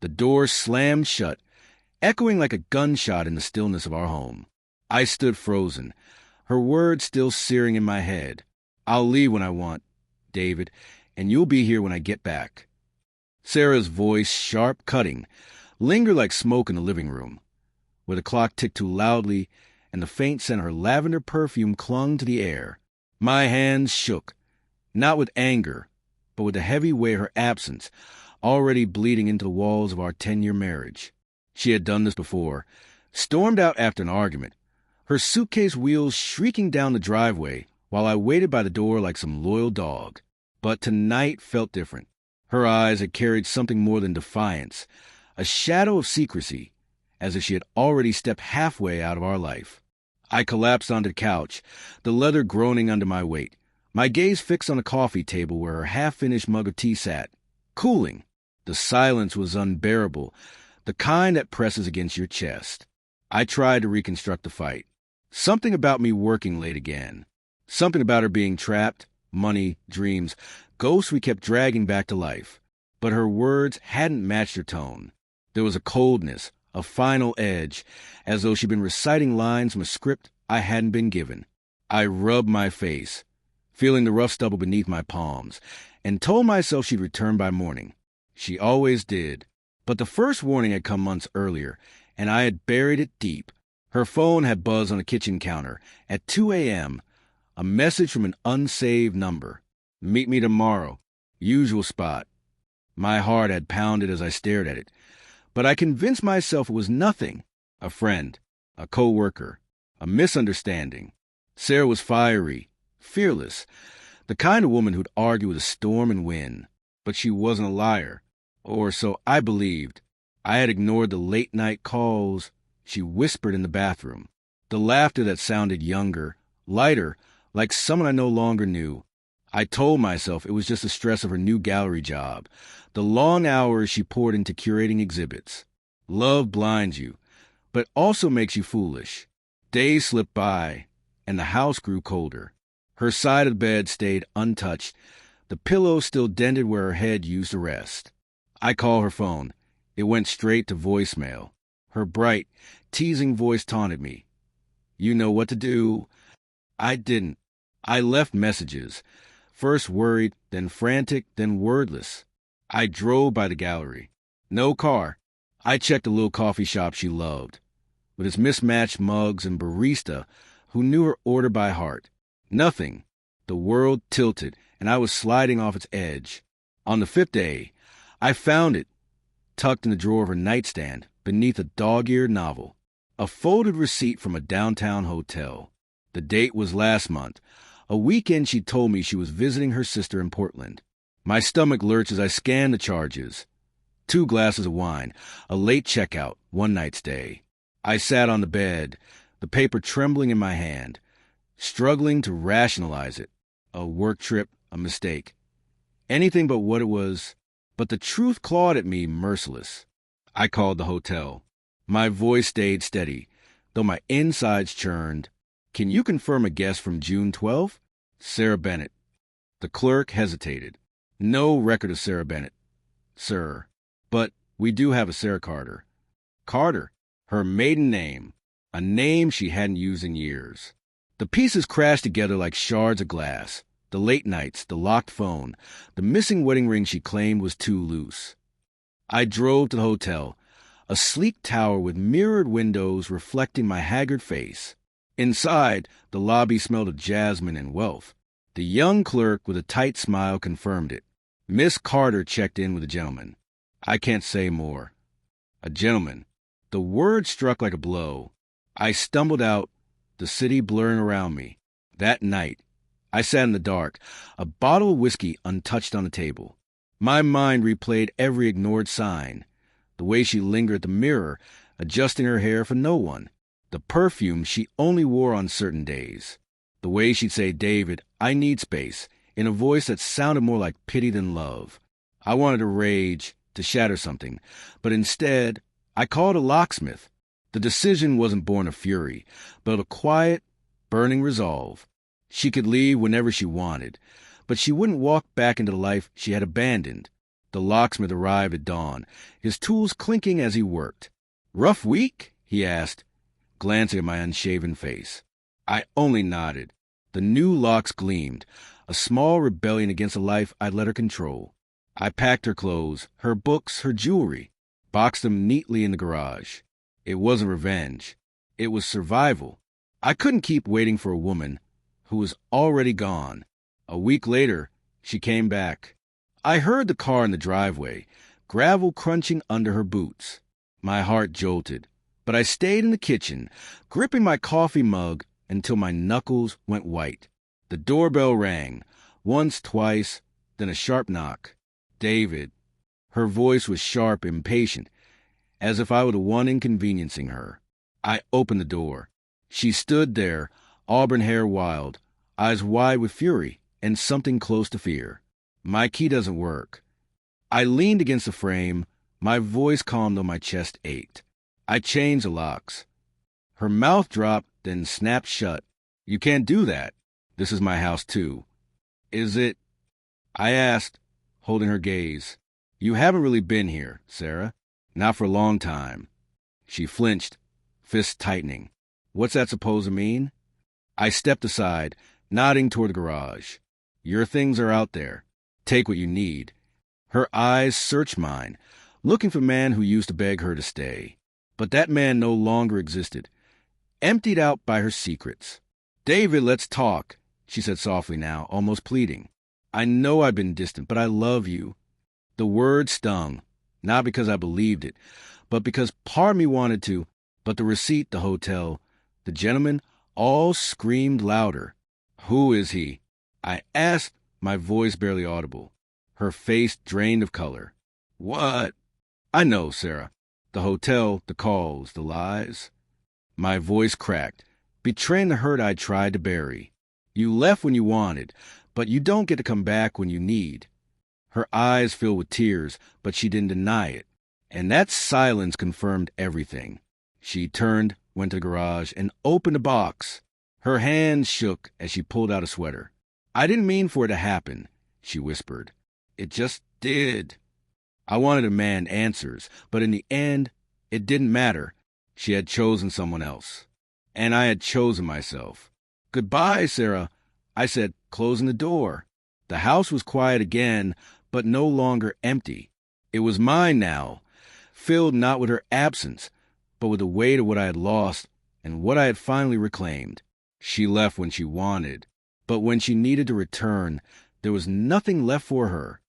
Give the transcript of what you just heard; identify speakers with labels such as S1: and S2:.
S1: The door slammed shut, echoing like a gunshot in the stillness of our home. I stood frozen, her words still searing in my head. "I'll leave when I want, David, and you'll be here when I get back." Sarah's voice, sharp, cutting, lingered like smoke in the living room, where the clock ticked too loudly and the faint scent of her lavender perfume clung to the air. My hands shook, not with anger, but with the heavy weight of her absence, already bleeding into the walls of our 10-year marriage. She had done this before, stormed out after an argument, her suitcase wheels shrieking down the driveway while I waited by the door like some loyal dog. But tonight felt different. Her eyes had carried something more than defiance, a shadow of secrecy, as if she had already stepped halfway out of our life. I collapsed onto the couch, the leather groaning under my weight, my gaze fixed on the coffee table where her half-finished mug of tea sat, cooling. The silence was unbearable, the kind that presses against your chest. I tried to reconstruct the fight. Something about me working late again. Something about her being trapped, money, dreams, ghosts we kept dragging back to life. But her words hadn't matched her tone. There was a coldness, a final edge, as though she'd been reciting lines from a script I hadn't been given. I rubbed my face, feeling the rough stubble beneath my palms, and told myself she'd return by morning. She always did. But the first warning had come months earlier, and I had buried it deep. Her phone had buzzed on the kitchen counter at 2 a.m., a message from an unsaved number. "Meet me tomorrow. Usual spot." My heart had pounded as I stared at it, but I convinced myself it was nothing. A friend, a co-worker, a misunderstanding. Sarah was fiery, fearless, the kind of woman who'd argue with a storm and win. But she wasn't a liar, or so I believed. I had ignored the late-night calls she whispered in the bathroom, the laughter that sounded younger, lighter, like someone I no longer knew. I told myself it was just the stress of her new gallery job, the long hours she poured into curating exhibits. Love blinds you, but also makes you foolish. Days slipped by, and the house grew colder. Her side of the bed stayed untouched, the pillow still dented where her head used to rest. I called her phone. It went straight to voicemail. Her bright, teasing voice taunted me. "You know what to do." I didn't. I left messages, first worried, then frantic, then wordless. I drove by the gallery. No car. I checked the little coffee shop she loved, with its mismatched mugs and barista who knew her order by heart. Nothing. The world tilted, and I was sliding off its edge. On the 5th day, I found it, tucked in the drawer of her nightstand, beneath a dog-eared novel. A folded receipt from a downtown hotel. The date was last month, a weekend she told me she was visiting her sister in Portland. My stomach lurched as I scanned the charges. 2 glasses of wine, a late checkout, one night stay. I sat on the bed, the paper trembling in my hand, struggling to rationalize it. A work trip, a mistake. Anything but what it was. But the truth clawed at me, merciless. I called the hotel. My voice stayed steady, though my insides churned. "Can you confirm a guest from June 12th? Sarah Bennett." The clerk hesitated. "No record of Sarah Bennett, sir. But we do have a Sarah Carter." Carter, her maiden name, a name she hadn't used in years. The pieces crashed together like shards of glass. The late nights, the locked phone, the missing wedding ring she claimed was too loose. I drove to the hotel, a sleek tower with mirrored windows reflecting my haggard face. Inside, the lobby smelled of jasmine and wealth. The young clerk with a tight smile confirmed it. Miss Carter checked in with a gentleman. I can't say more. A gentleman. The word struck like a blow. I stumbled out, the city blurring around me. That night, I sat in the dark, a bottle of whiskey untouched on the table. My mind replayed every ignored sign. The way she lingered at the mirror, adjusting her hair for no one. The perfume she only wore on certain days. The way she'd say, "David, I need space," in a voice that sounded more like pity than love. I wanted to rage, to shatter something, but instead, I called a locksmith. The decision wasn't born of fury, but a quiet, burning resolve. She could leave whenever she wanted, but she wouldn't walk back into the life she had abandoned. The locksmith arrived at dawn, his tools clinking as he worked. "Rough week?" he asked, glancing at my unshaven face. I only nodded. The new locks gleamed, a small rebellion against a life I'd let her control. I packed her clothes, her books, her jewelry, boxed them neatly in the garage. It wasn't revenge. It was survival. I couldn't keep waiting for a woman who was already gone. A week later, she came back. I heard the car in the driveway, gravel crunching under her boots. My heart jolted, but I stayed in the kitchen, gripping my coffee mug until my knuckles went white. The doorbell rang, once, twice, then a sharp knock. "David." Her voice was sharp, impatient, as if I were the one inconveniencing her. I opened the door. She stood there, auburn hair wild, eyes wide with fury and something close to fear. "My key doesn't work." I leaned against the frame, my voice calm though my chest ached. "I changed the locks." Her mouth dropped, then snapped shut. "You can't do that. This is my house, too." "Is it?" I asked, holding her gaze. "You haven't really been here, Sarah. Not for a long time." She flinched, fists tightening. "What's that supposed to mean?" I stepped aside, nodding toward the garage. "Your things are out there. Take what you need." Her eyes searched mine, looking for the man who used to beg her to stay. But that man no longer existed, emptied out by her secrets. "David, let's talk," she said softly now, almost pleading. "I know I've been distant, but I love you." The word stung, not because I believed it, but because part of me wanted to. But the receipt, the hotel, the gentleman, all screamed louder. "Who is he?" I asked, my voice barely audible. Her face drained of color. "What?" "I know, Sarah. The hotel, the calls, the lies." My voice cracked, betraying the hurt I tried to bury. "You left when you wanted, but you don't get to come back when you need." Her eyes filled with tears, but she didn't deny it. And that silence confirmed everything. She turned, went to the garage, and opened a box. Her hands shook as she pulled out a sweater. "I didn't mean for it to happen," she whispered. "It just did." I wanted to demand answers, but in the end, it didn't matter. She had chosen someone else. And I had chosen myself. "Goodbye, Sarah," I said, closing the door. The house was quiet again, but no longer empty. It was mine now, filled not with her absence, but with the weight of what I had lost and what I had finally reclaimed. She left when she wanted, but when she needed to return, there was nothing left for her.